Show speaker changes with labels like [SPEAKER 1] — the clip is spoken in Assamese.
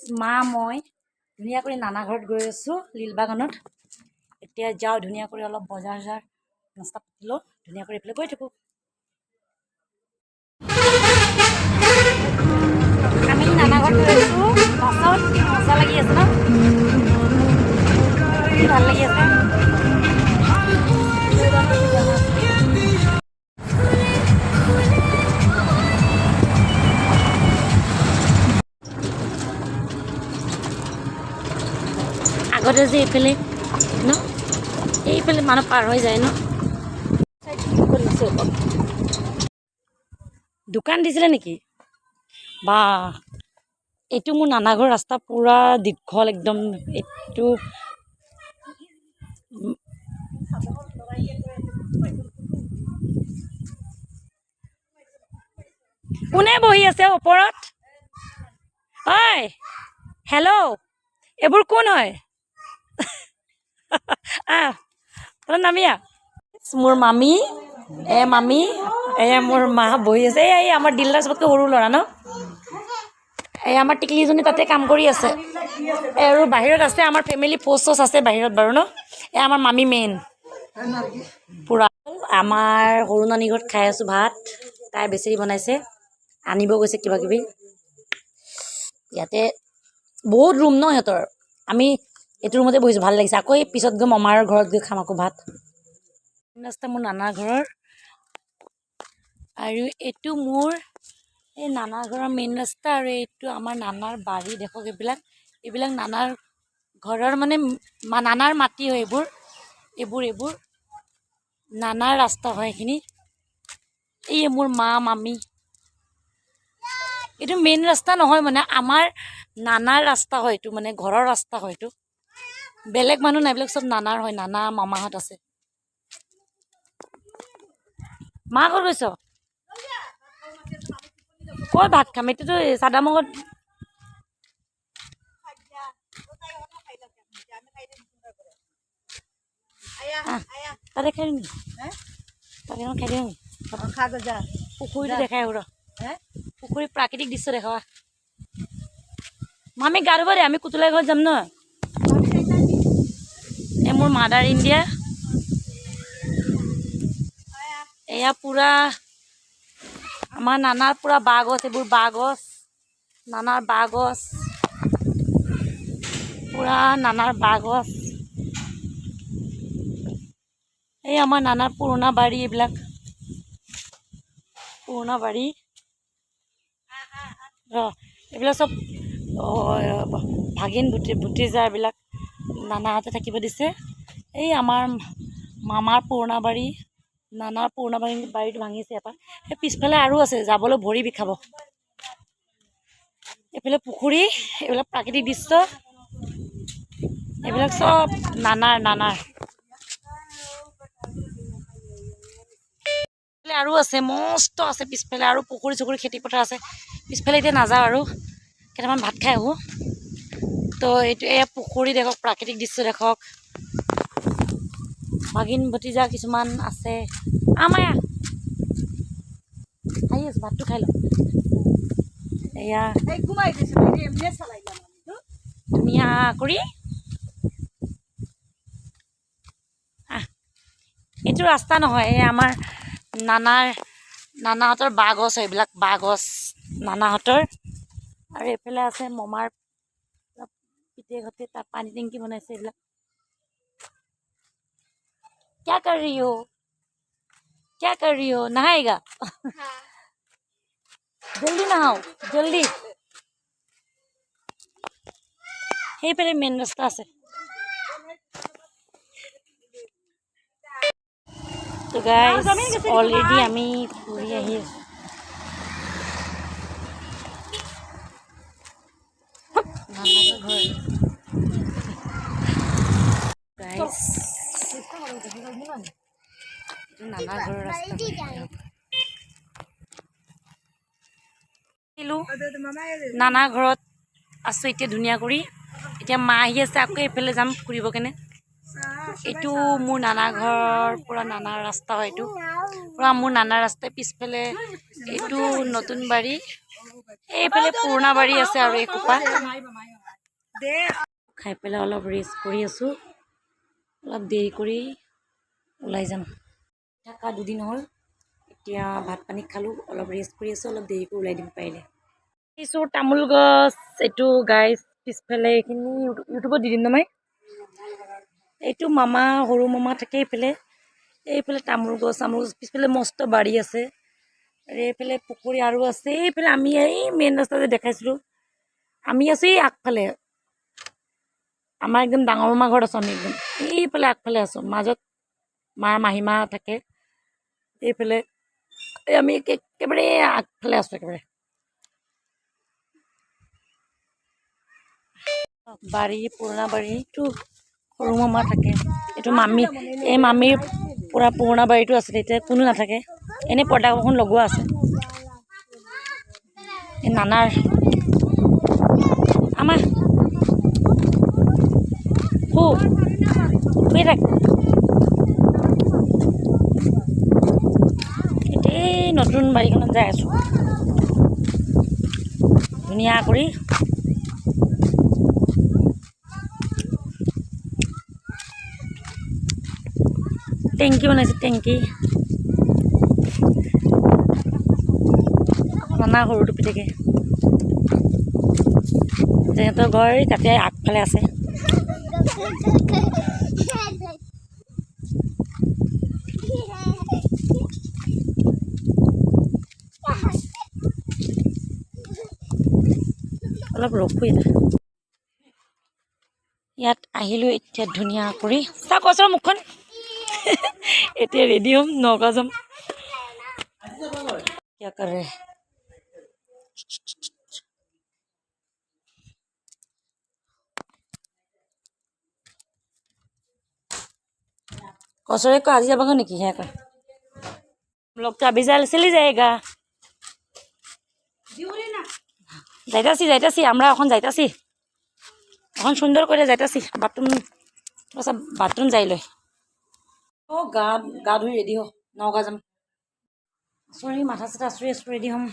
[SPEAKER 1] মা মই ধুনীয়া কৰি নানা ঘৰত গৈ আছোঁ লীলবাগানত। এতিয়া যাওঁ ধুনীয়া কৰি অলপ বজাৰ চজাৰ নাস্তা পাতিলোঁ ধুনীয়া কৰি এইফালে গৈ থাকোঁ। আমি নানা ঘৰত গৈ আছোঁ বাছত। মজা লাগি আছে ন, কি ভাল লাগি আছে। আগতে যে এইফালে ন, এইফালে মানুহ পাৰ হৈ যায় ন। দোকান দিছিলে নেকি বা? এইটো মোৰ নানা ঘৰ ৰাস্তা পুৰা দীঘল একদম। এইটো কোনে বহি আছে ওপৰত? ঐ হেল্ল', এইবোৰ কোন হয়? তই নামি আহ। মোৰ মামী, মামী মোৰ মা বহি আছে। এই আমাৰ ডিলাৰ চবতকৈ সৰু ল'ৰা ন। আমাৰ টিকলিজনী তাতে কাম কৰি আছে। আৰু বাহিৰত আছে আমাৰ ফেমিলি পোষ্ট আছে বাহিৰত বাৰু ন। আমাৰ মামী মেইন পুৰা। আমাৰ সৰু নানী ঘৰত খাই আছোঁ ভাত। তাই বেচেৰি বনাইছে, আনিব গৈছে কিবা কিবি। ইয়াতে বহুত ৰুম ন সিহঁতৰ। আমি এইটো ৰুমতে বহিছোঁ, ভাল লাগিছে। আকৌ পিছত গৈ মামাৰ ঘৰত গৈ খাম আকৌ ভাত। ৰাস্তা মোৰ নানাৰ ঘৰৰ, আৰু এইটো মোৰ এই নানাৰ ঘৰৰ মেইন ৰাস্তা। আৰু এইটো আমাৰ নানাৰ বাৰী। দেখক এইবিলাক নানাৰ ঘৰৰ মানে নানাৰ মাটি হয়। এইবোৰ নানাৰ ৰাস্তা হয় এইখিনি। এই মোৰ মা মামী। এইটো মেইন ৰাস্তা নহয় মানে আমাৰ নানাৰ ৰাস্তা হয়। এইটো মানে ঘৰৰ ৰাস্তা হয়। এইটো বেলেগ মানুহ নাই, এইবিলাক চব নানাৰ হয়। নানা মামাহঁত আছে। মা ক'ত গৈছ? ক'ত ভাত খাম? এইটোতো চাদামগত। তাতে খাই দিম, তাতে খাই দিম। পুখুৰীটো দেখাই আহোঁ ৰ। পুখুৰীৰ প্ৰাকৃতিক দৃশ্য দেখাবা। মামী গা ধুব দে, আমি কুতুলাই ঘৰত যাম ন। এই মোৰ মাদাৰ ইণ্ডিয়া। এয়া পুৰা আমাৰ নানাৰ পুৰা বাঁহ গছ। এইবোৰ বাঁহ গছ, নানাৰ বাঁহ গছ, পুৰা নানাৰ বাঁহ গছ। এই আমাৰ নানাৰ পুৰণা বাৰী। এইবিলাক পুৰণা বাৰী এইবিলাক চব ভাগিন ভতিজা এইবিলাক নানাহঁতে থাকিব দিছে। এই আমাৰ মামাৰ পুৰণা বাৰী, নানাৰ পুৰণা বাৰীটো ভাঙিছে এটা। সেই পিছফালে আৰু আছে, যাবলৈ ভৰি বিষাব। এইফালে পুখুৰী, এইবিলাক প্ৰাকৃতিক দৃশ্য। এইবিলাক চব নানাৰ। আৰু আছে, মস্ত আছে পিছফালে। আৰু পুখুৰী চুখুৰী খেতি পথাৰ আছে পিছফালে। এতিয়া নাযাওঁ আৰু কেইটামান ভাত খাই আহোঁ। তো এইটো এয়া পুখুৰী দেখক, প্ৰাকৃতিক দৃশ্য দেখক। ভাগিন ভতিজা কিছুমান আছে। আমায়া খাই আছোঁ, ভাতটো খাই লওঁ। এয়া ধুনীয়া কৰি এইটো ৰাস্তা নহয়। এই আমাৰ নানাহঁতৰ বাঁহ গছ হয়। এইবিলাক বাঁহ গছ নানাহঁতৰ। আৰু এইফালে আছে মমাৰ পিতেকহঁতে তাত পানী টেংকি বনাইছে। এইবিলাক क्या कर रही हो? नहाएगा? जल्दी नहाओ, जल्दी। সেইফালে মেইন ৰাস্তা আছে। তো গাইজ অলৰেডি আমি ফুৰি আহি আছোঁ। নানা ঘৰৰ ৰাস্তা। নানা ঘৰত আছোঁ এতিয়া ধুনীয়া কৰি। এতিয়া মা আহি আছে, আকৌ এইফালে যাম ফুৰিব কেনে। এইটো মোৰ নানা ঘৰ, পুৰা নানাৰ ৰাস্তা হয়। এইটো পুৰা মোৰ নানাৰ ৰাস্তা। পিছফালে এইটো নতুন বাৰী, এইফালে পুৰণা বাৰী আছে আৰু এসোপা। খাই পেলাই অলপ ৰেষ্ট কৰি আছোঁ অলপ দেৰি কৰি ওলাই যাম থকা 2 দিন হ'ল এতিয়া ভাত পানী খালোঁ অলপ ৰেষ্ট কৰি আছোঁ অলপ দেৰিকৈ ওলাই দিম পাৰিলে এইটো তামোল গছ এইটো গাইছ পিছফালে এইখিনি ইউটিউবত দি দিম নহয় এইটো মামা সৰু মামা থাকে এইফালে তামোল গছ পিছফালে মস্ত বাৰী আছে আৰু এইফালে পুখুৰী আৰু আছে এইফালে আমি এই মেইন ৰাস্তা যে দেখাইছিলোঁ আমি আছোঁ এই আগফালে আমাৰ একদম ডাঙৰ মামা ঘৰত আছোঁ আমি একদম এইফালে আগফালে আছোঁ মাজত মাৰ মাহীমা থাকে এইফালে আমি একেবাৰে আগফালে আছোঁ একেবাৰে বাৰী পুৰণা বাৰীটো সৰু মামা থাকে এইটো মামী এই মামীৰ পুৰা পুৰণা বাৰীটো আছিলে এতিয়া কোনো নাথাকে এনেই পৰ্দা এখন লগোৱা আছে এই নানাৰ আমাৰ শুই থাক এতিয়া নতুন বাৰীখনত যাই আছোঁ ধুনীয়া কৰি টেংকি বনাইছে টেংকি নানা সৰুটো পিতেকে সিহঁতৰ ঘৰ তাতে আগফালে আছে অলপ ৰখোঁ ইয়াত আহিলোঁ এতিয়া ধুনীয়া কৰি চা কচৰ মুখখন এতিয়া ৰেডি হ'ম নগাঁও যাম কিয় কৰে कौशल को आज जाबा नेকি है का हम लोग तो अभी चली जाएगा যাইতাছি আমরা এখন যাইতাছি এখন সুন্দর করে যাইতাছি বাথরুম যাই লই ও গা ধুই রেডি হ নগা যাম সরি মাথা চাথা আছুৰি ৰেডি হ'ম